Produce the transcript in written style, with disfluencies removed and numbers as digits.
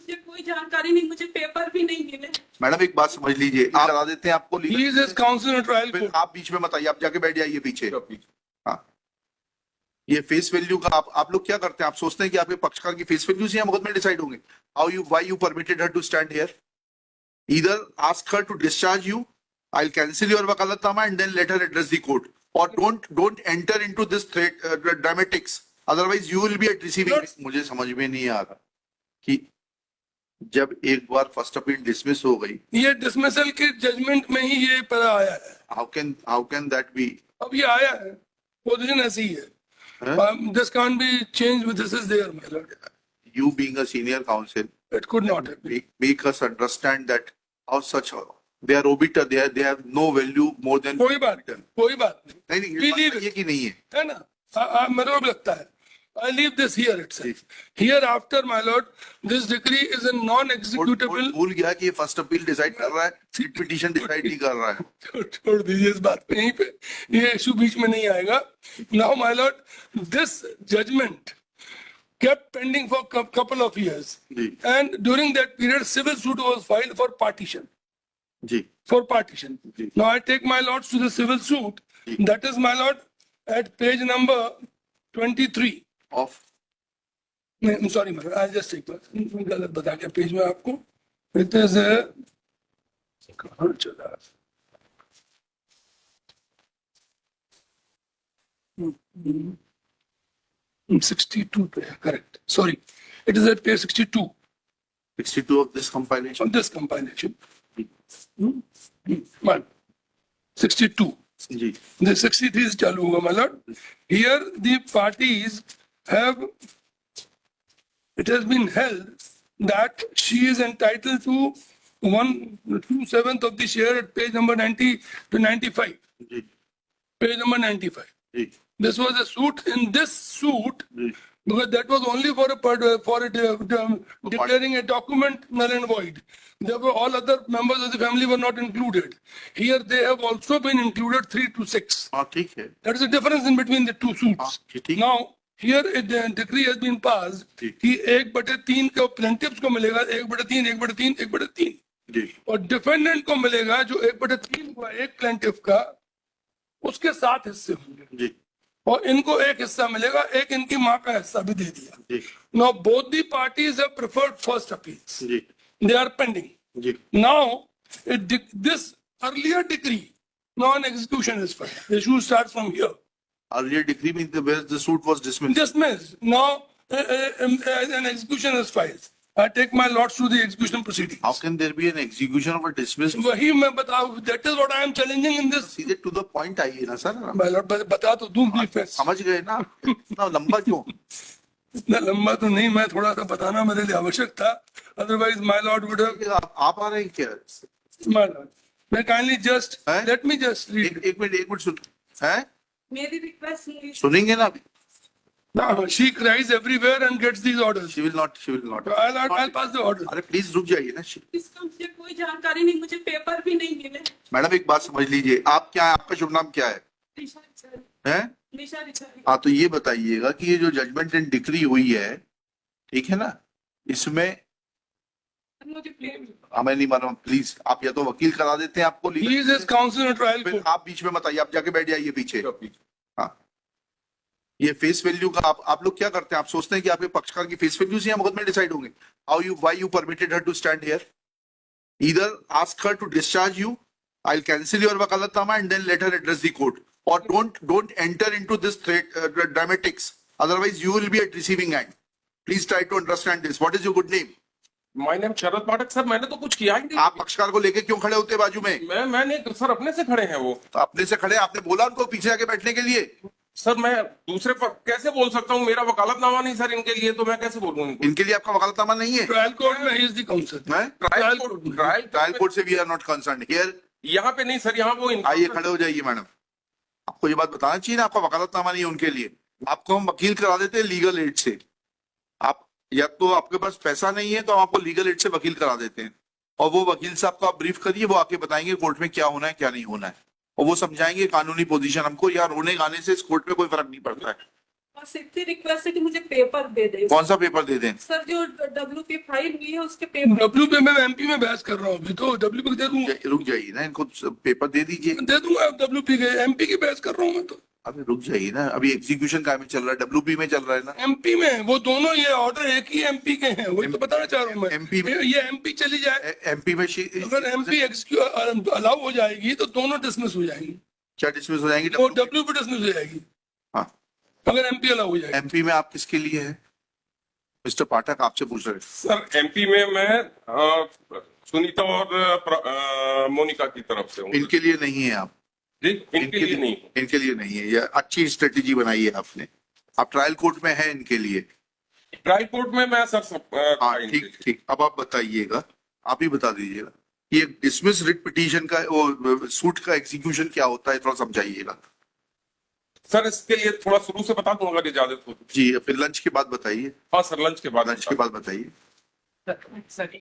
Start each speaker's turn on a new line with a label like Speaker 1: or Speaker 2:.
Speaker 1: मुझे कोई जानकारी नहीं, मुझे पेपर भी नहीं मिले।
Speaker 2: मैडम एक बात समझ लीजिए, आप करा देते हैं आपको
Speaker 3: He is his counsel in trial
Speaker 2: फिर
Speaker 3: court.
Speaker 2: आप बीच में मत आइए, आप जाके बैठ जाइए पीछे। हाँ, ये फेस वैल्यू का आप लोग क्या करते हैं? आप सोचते हैं कि आपके पक्षकार की फेस वैल्यू से यहाँ मुकदमे डिसाइड होंगे? Why you permitted her to stand here? Either ask her to discharge you, I'll cancel your wakalatnama and then let her address the court, or don't enter into this threat dramatics, otherwise you will be at receiving. मुझे समझ में नहीं आ रहा कि जब एक बार first appeal dismiss हो गई,
Speaker 3: ये डिसमिसल के जजमेंट में ही ये पता आया है।
Speaker 2: how can that be?
Speaker 3: अब ये आया है, पोजीशन ऐसी ही है। This can't be changed with this is there, my lord.
Speaker 2: You being a senior counsel,
Speaker 3: It could not have been.
Speaker 2: make us understand that how such they are obiter, they have no value more than.
Speaker 3: कोई बात नहीं।
Speaker 2: नहीं
Speaker 3: We leave it.
Speaker 2: ये कि नहीं है?
Speaker 3: है ना? मेरे को भी लगता है। I leave this here itself. Hereafter, my lord, this decree is a non-executable.
Speaker 2: भूल गया कि ये फर्स्ट अपील डिसाइड कर रहा है, पिटीशन डिसाइड नहीं कर रहा है।
Speaker 3: छोड़ दीजिए इस बात पे, यहीं पे ये इशू बीच में नहीं आएगा। Now, my lord, this judgment kept pending for couple of years, and during that period, civil suit was filed for partition.
Speaker 2: जी,
Speaker 3: For partition.
Speaker 2: जी.
Speaker 3: Now I take my lords to the civil suit. That is, my lord, at page number 23.
Speaker 2: Of
Speaker 3: नहीं, I'm sorry, my lord. I'll just take my गलत बता के page में आपको। It is कहाँ चला? Hmm. 62 पे, correct. Sorry, it is at page 62
Speaker 2: 62 of this compilation.
Speaker 3: of this compilation. One, 62.
Speaker 2: Ji,
Speaker 3: The 63 is चालू होगा, my lord. Here the parties have, it has been held that she is entitled to 1/2/7 of the share at page number 90 to 95.
Speaker 2: Ji,
Speaker 3: Page number 95.
Speaker 2: Ji,
Speaker 3: This was a suit. In this suit,
Speaker 2: ji,
Speaker 3: because that was only for declaring a document null and void. Therefore, all other members of the family were not included. Here, they have also been included 3 to 6.
Speaker 2: हाँ ठीक है।
Speaker 3: That is the difference in between the two suits.
Speaker 2: ठीक।
Speaker 3: Now, here a decree has been passed
Speaker 2: ठीक।
Speaker 3: कि 1/3 को plaintiffs को मिलेगा, 1/3, 1/3, 1/3,
Speaker 2: जी,
Speaker 3: और डिफेंडेंट को मिलेगा जो 1/3 हुआ एक प्लेंटिफ का, उसके 7 हिस्से होंगे,
Speaker 2: जी,
Speaker 3: और इनको एक हिस्सा मिलेगा, एक इनकी माँ का हिस्सा भी दे दिया।
Speaker 2: जी,
Speaker 3: Now both the parties have preferred first appeals.
Speaker 2: Ji,
Speaker 3: They are pending.
Speaker 2: Ji,
Speaker 3: Now this earlier decree, non-execution is filed. The issue starts from here.
Speaker 2: earlier decree means where the suit was dismissed.
Speaker 3: Dismissed. Now an execution is filed. I take my lords to the execution proceedings.
Speaker 2: How can there be an execution of a dismissed?
Speaker 3: वही मैं बताऊं, that is what I am challenging in this.
Speaker 2: सीधे to the point आइए ना sir.
Speaker 3: My lord, बता तो दूं brief है।
Speaker 2: समझ गए ना? इतना लंबा क्यों?
Speaker 3: इतना लंबा तो नहीं, मैं थोड़ा सा बताना मेरे लिए आवश्यक था। Otherwise, my lord would have.
Speaker 2: आप आ रहे हैं क्या?
Speaker 3: My lord, may kindly just
Speaker 2: हैं?
Speaker 3: let me just read.
Speaker 2: एक मिनट सुन, हैं?
Speaker 1: मेरी रिक्वेस्ट सुनिए।
Speaker 2: सुनेंगे ना?
Speaker 3: No, she cries everywhere and gets these orders.
Speaker 2: She will not, she will not.
Speaker 3: I'll pass the order.
Speaker 2: अरे प्लीज रुक जाइए ना।
Speaker 1: इसका मुझे कोई जानकारी नहीं, मुझे पेपर भी नहीं मिले।
Speaker 2: मैडम एक बात समझ लीजिए, आप क्या है, आपका शुभ नाम क्या है?
Speaker 1: निशा रिचारी।
Speaker 2: हैं?
Speaker 1: निशा रिचारी।
Speaker 2: हाँ, तो ये बताइएगा कि ये जो जजमेंट एंड डिक्री हुई है, ठीक है ना, इसमें
Speaker 1: मुझे प्लेन
Speaker 2: हमें नहीं मालूम। प्लीज आप या तो वकील करा देते हैं आपको,
Speaker 3: He is his counsel in trial
Speaker 2: फिर
Speaker 3: court.
Speaker 2: आप बीच में मत आइए, आप जाके बैठ जाइए पीछे। हाँ, ये फेस वैल्यू का आप लोग क्या करते हैं? आप सोचते हैं कि आपके पक्षकार की फेस वैल्यू से यहाँ मुकदमे डिसाइड होंगे? Why you permitted her to stand here? Either ask her to discharge you, I'll cancel your wakalatnama and then let her address the court, or don't enter into this threat dramatics, otherwise you will be at receiving end. Please try to understand this. What is your good name?
Speaker 4: My name Sharad Pathak sir. मैंने तो कुछ किया ही नहीं।
Speaker 2: आप पक्षकार को लेके क्यों खड़े होते बाजू में?
Speaker 4: मैंने सर अपने से खड़े हैं वो।
Speaker 2: तो अपने से खड़े, आपने बोला उनको पीछे आके बैठने के लिए?
Speaker 4: सर मैं दूसरे पर कैसे बोल सकता हूँ? मेरा वकालतनामा नहीं सर इनके लिए, तो मैं कैसे बोलूँ इनको?
Speaker 2: इनके लिए आपका वकालतनामा नहीं है?
Speaker 3: Trial court में he is the counsel.
Speaker 2: Trial court से we are not concerned here.
Speaker 4: यहाँ पे नहीं सर, यहाँ वो
Speaker 2: आइए खड़े हो जाइए मैडम। आपको ये बात बताना चाहिए ना, आपका वकालतनामा नहीं है उनके लिए। आपको हम वकील करा देते हैं लीगल एड से। आप या तो आपके पास पैसा नहीं है तो हम आपको लीगल एड से वकील करा देते हैं, और वो वकील साहब को आप ब्रीफ करिए, वो आके बताएंगे कोर्ट में क्या होना है क्या नहीं होना है, और वो समझाएंगे कानूनी पोजीशन हमको। यार रोने गाने से इस कोर्ट में कोई फर्क नहीं पड़ता है।
Speaker 1: बस इतनी रिक्वेस्ट है कि मुझे पेपर दे दे।
Speaker 2: कौन सा पेपर दे दें?
Speaker 1: सर जो WP फाइल हुई है उसके पेपर।
Speaker 3: डब्ल्यू में मैं MP में बहस कर रहा हूँ अभी, तो WP दे दूंगा,
Speaker 2: रुक जाइए ना, इनको पेपर दे दीजिए।
Speaker 3: दे दूंगा WP के, MP की बहस कर रहा हूँ मैं तो।
Speaker 2: अभी रुक जाइए ना, अभी एग्जीक्यूशन काम में चल रहा है, WP में चल रहा है ना।
Speaker 3: MP में वो दोनों, ये ऑर्डर एक ही MP के हैं, वही तो बताना चाह रहा हूँ मैं।
Speaker 2: MP
Speaker 3: ये MP चली जाए,
Speaker 2: MP में
Speaker 3: अगर MP एग्जीक्यूट अलाउ हो जाएगी तो दोनों डिसमिस हो जाएंगी,
Speaker 2: क्या डिसमिस हो जाएंगी?
Speaker 3: वो WP डिसमिस हो जाएगी
Speaker 2: हाँ,
Speaker 3: अगर MP अलाउ हो जाएगी।
Speaker 2: MP में आप किसके लिए है? मिस्टर पाठक आपसे पूछ रहे हैं।
Speaker 4: सर MP में मैं सुनीता और मोनिका की तरफ से हूँ।
Speaker 2: इनके लिए नहीं है आप?
Speaker 4: जी, इनके लिए नहीं।
Speaker 2: इनके लिए नहीं है, ये अच्छी स्ट्रेटेजी बनाई है आपने। आप ट्रायल कोर्ट में है इनके लिए।
Speaker 4: ट्रायल कोर्ट में मैं सर
Speaker 2: हाँ ठीक ठीक, अब आप बताइएगा, आप ही बता दीजिएगा ये डिसमिस रिट पिटीशन का वो सूट का एग्जीक्यूशन क्या होता है, थोड़ा समझाइएगा।
Speaker 4: सर इसके लिए थोड़ा शुरू से बता दूं अगर इजाजत हो तो।
Speaker 2: जी, फिर लंच के बाद बताइए।
Speaker 4: हाँ सर, लंच के बाद
Speaker 2: लंच के बाद बताइए।
Speaker 1: सर